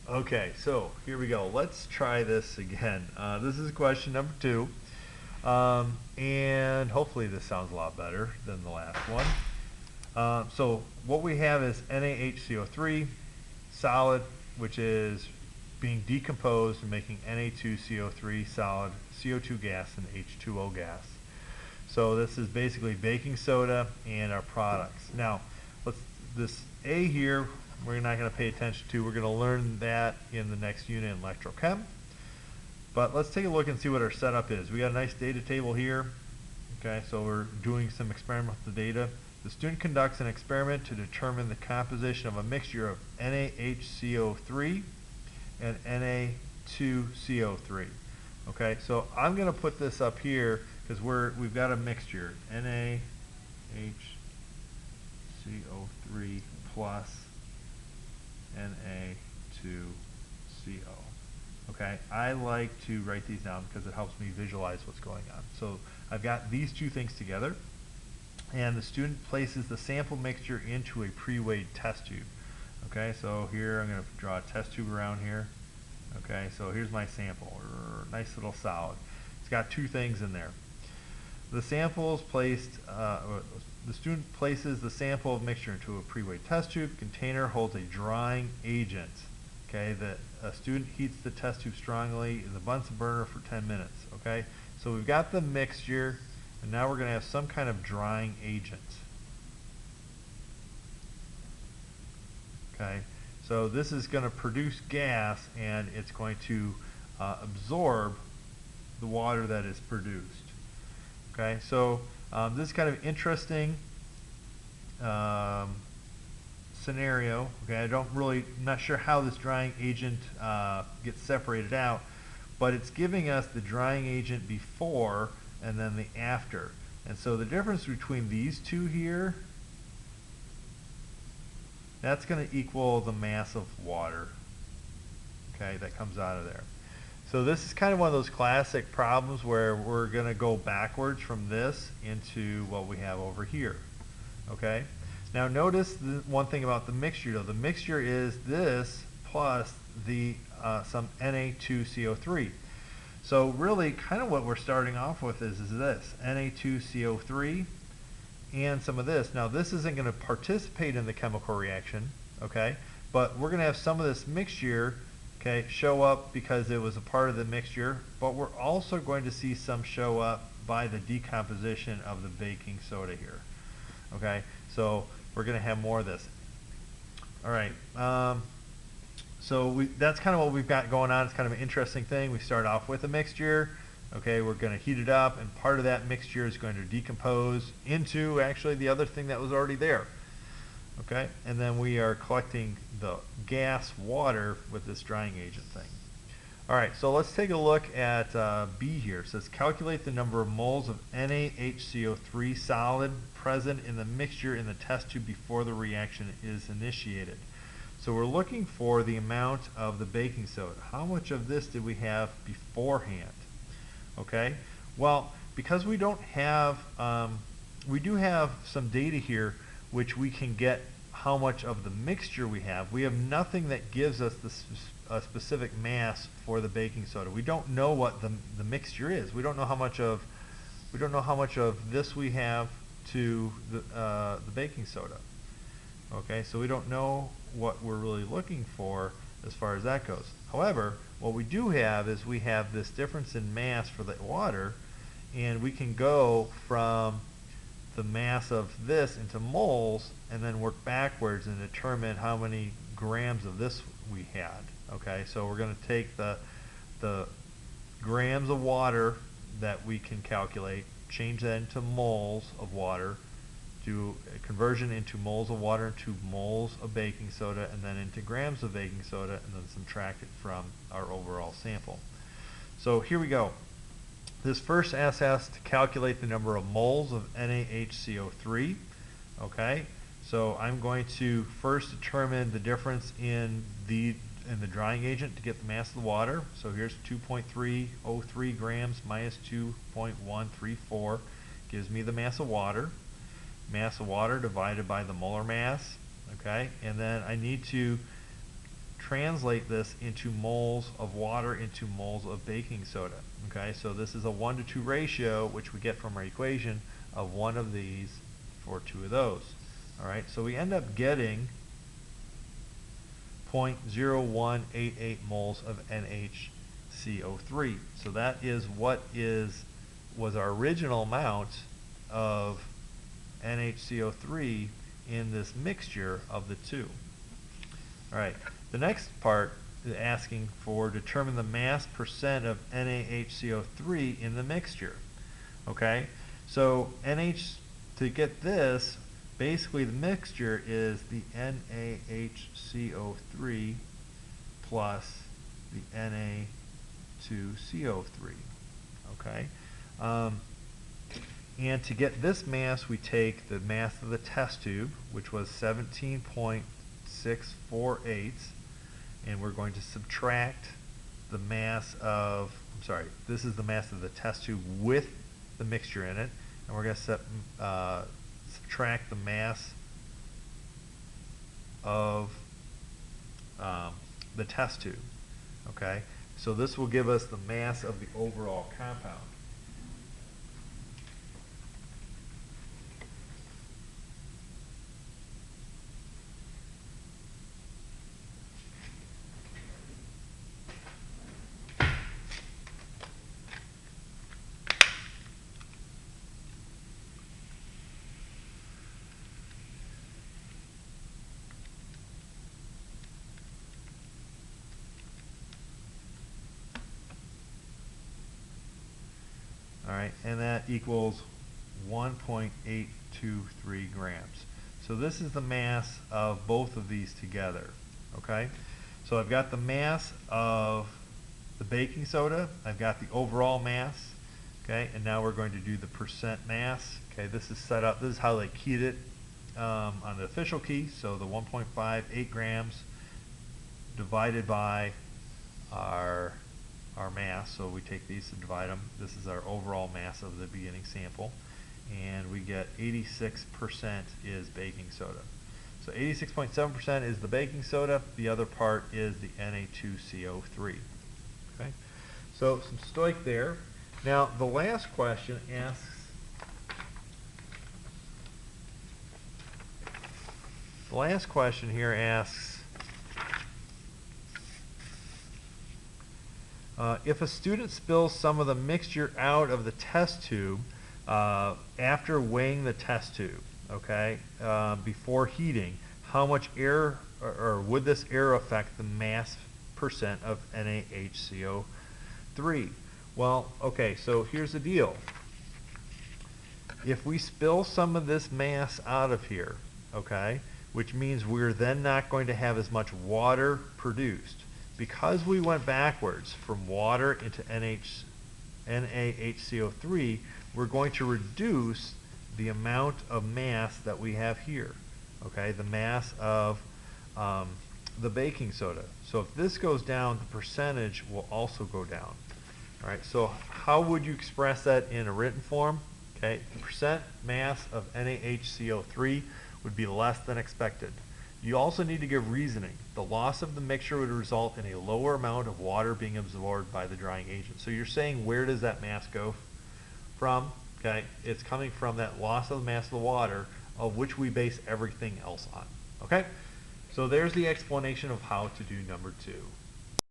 Okay, so here we go. Let's try this again. This is question number 2. And hopefully this sounds a lot better than the last one. So what we have is NaHCO3 solid, which is being decomposed and making Na2CO3 solid, CO2 gas, and H2O gas. So this is basically baking soda and our products. Now, this A here, we're not going to pay attention to. We're going to learn that in the next unit in electrochem. But let's take a look and see what our setup is. We got a nice data table here. Okay, so we're doing some experimental data. The student conducts an experiment to determine the composition of a mixture of NaHCO3 and Na2CO3. Okay, so I'm going to put this up here because we've got a mixture, NaHCO3 plus Na2CO. Okay, I like to write these down because it helps me visualize what's going on. So I've got these two things together, and the student places the sample mixture into a pre-weighed test tube. Okay, so here I'm going to draw a test tube around here. Okay, so here's my sample, nice little solid. It's got two things in there. The sample is placed, the student places the sample of mixture into a pre-weighed test tube. Container holds a drying agent. Okay, a student heats the test tube strongly in the Bunsen burner for 10 minutes. Okay, so we've got the mixture, and now we're going to have some kind of drying agent. Okay, so this is going to produce gas, and it's going to absorb the water that is produced. Okay, so this is kind of interesting scenario. Okay, I'm not sure how this drying agent gets separated out, but it's giving us the drying agent before and then the after. And so the difference between these two here, that's going to equal the mass of water, okay, that comes out of there. So this is kind of one of those classic problems where we're going to go backwards from this into what we have over here. Okay. Now notice the one thing about the mixture though. The mixture is this plus the some Na2CO3. So really kind of what we're starting off with is this, Na2CO3 and some of this. Now this isn't going to participate in the chemical reaction, okay, but we're going to have some of this mixture, okay, show up because it was a part of the mixture, but we're also going to see some show up by the decomposition of the baking soda here. Okay, so we're going to have more of this. All right, so that's kind of what we've got going on. It's kind of an interesting thing. We start off with a mixture. Okay, we're going to heat it up, and part of that mixture is going to decompose into actually the other thing that was already there. Okay, and then we are collecting the gas water with this drying agent thing. All right, so let's take a look at B here. It says calculate the number of moles of NaHCO3 solid present in the mixture in the test tube before the reaction is initiated. So we're looking for the amount of the baking soda. How much of this did we have beforehand? Okay, well, because we don't have, we do have some data here which we can get how much of the mixture we have. We have nothing that gives us the specific mass for the baking soda. We don't know what the mixture is. We don't know how much of this we have to the baking soda. Okay, so we don't know what we're really looking for as far as that goes. However, what we do have is we have this difference in mass for the water, and we can go from the mass of this into moles and then work backwards and determine how many grams of this we had. Okay, so we're going to take the grams of water that we can calculate, change that into moles of water, do a conversion into moles of water into moles of baking soda, and then into grams of baking soda, and then subtract it from our overall sample. So here we go. This first asks us to calculate the number of moles of NaHCO3. Okay, so I'm going to first determine the difference in the drying agent to get the mass of the water. So here's 2.303 grams minus 2.134 gives me the mass of water. Mass of water divided by the molar mass. Okay, and then I need to translate this into moles of water into moles of baking soda. Okay, so this is a 1:2 ratio, which we get from our equation of one of these for two of those. All right, so we end up getting 0.0188 moles of NHCO3. So that is what was our original amount of NHCO3 in this mixture of the two. All right, the next part is asking for determine the mass percent of NaHCO3 in the mixture. Okay, so to get this, basically the mixture is the NaHCO3 plus the Na2CO3. Okay, and to get this mass, we take the mass of the test tube, which was 17.648, and we're going to subtract the mass of, this is the mass of the test tube with the mixture in it, and we're going to subtract the mass of the test tube. Okay, so this will give us the mass of the overall compound. All right, and that equals 1.823 grams. So this is the mass of both of these together. Okay, so I've got the mass of the baking soda, I've got the overall mass. Okay, and now we're going to do the percent mass. Okay, this is set up, this is how they keyed it on the official key. So the 1.58 grams divided by our mass, so we take these and divide them. This is our overall mass of the beginning sample, and we get 86% is baking soda. So 86.7% is the baking soda, the other part is the Na2CO3. Okay, so some stoich there. Now the last question asks, the last question here asks, if a student spills some of the mixture out of the test tube after weighing the test tube, okay, before heating, how much air, or would this air affect the mass percent of NaHCO3? Well, okay, so here's the deal. If we spill some of this mass out of here, okay, which means we're then not going to have as much water produced. Because we went backwards from water into NaHCO3, we're going to reduce the amount of mass that we have here, okay, the mass of the baking soda. So if this goes down, the percentage will also go down. All right, so how would you express that in a written form? Okay, the percent mass of NaHCO3 would be less than expected. You also need to give reasoning. The loss of the mixture would result in a lower amount of water being absorbed by the drying agent. So you're saying, where does that mass go from? Okay, it's coming from that loss of the mass of the water, of which we base everything else on. Okay, so there's the explanation of how to do number 2.